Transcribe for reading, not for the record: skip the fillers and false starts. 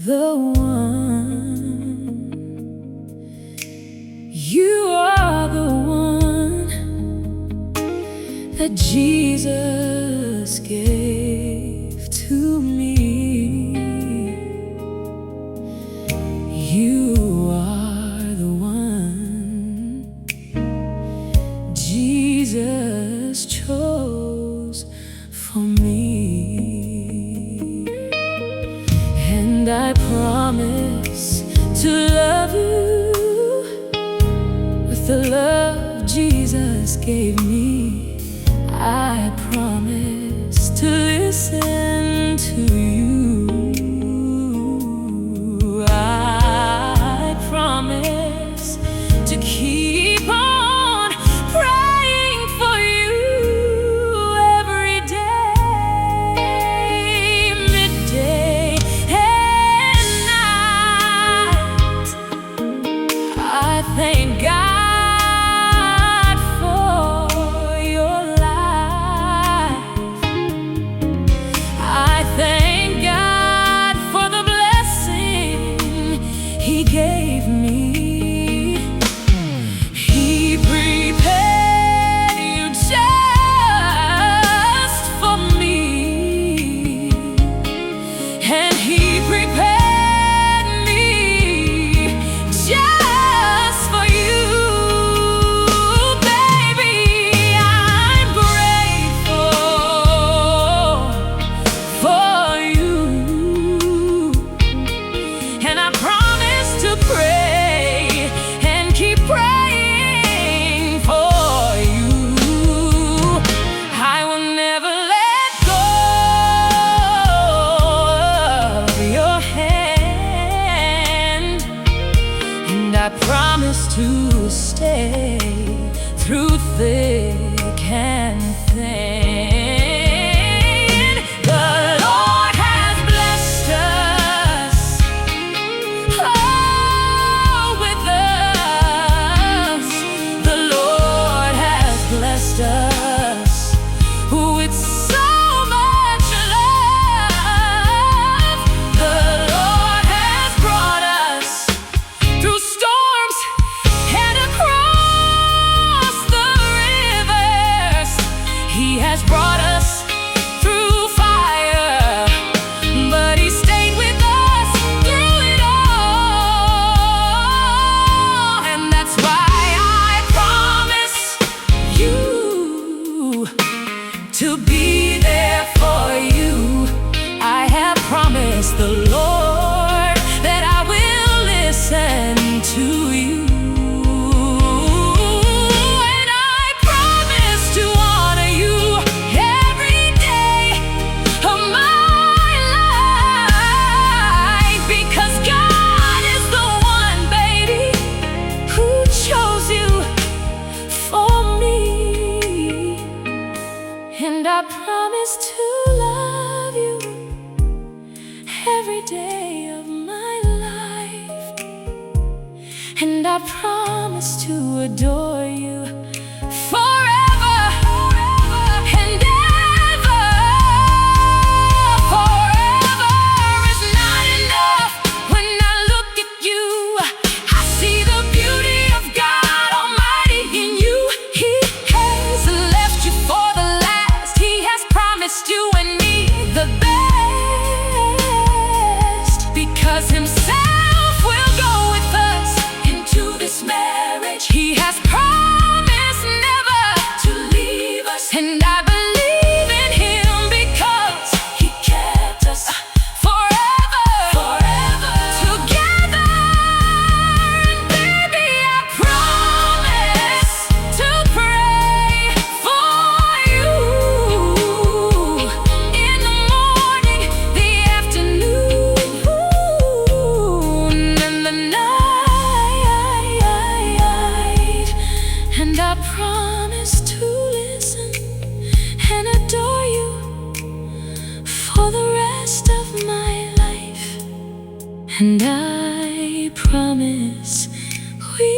the one. You are the one that Jesus gave to me. You are the one Jesus chose for me. And I promise to love you with the love Jesus gave me. I promise to listen to you. I promise to keep on praying for you every day, midday and night. I thank God for your life. I thank God for the blessing He gave me. He prepared you just for me, and He prepared me just for you, baby. I'm grateful for you, and I promise to pray and keep praying for you. I will never let go of your hand, and I promise to stay through thick and thin. The Lord has blessed us, oh, with us. The Lord has blessed us with so much love. The Lord has brought us through storms and across the rivers. He has brought us through fire, but He stayed with us through it all. And that's why I promise you to be there for you. I have promised the Lord that I will listen to you, and I promise to honor you every day of my life, because God is the one, baby, who chose you for me. And I promise to love you every day of my life, and I promise to adore you forever and ever. Forever is not enough. When I look at you, I see the beauty of God Almighty in you. He has left you for the last. He has promised you and me the best, because Himself will go with us into this marriage. He has promised never to leave us, and I believe in Him because He kept us forever together. And baby, I promise to pray for you in the morning, the afternoon, and the night. And I promise to listen and adore you for the rest of my life. And I promise we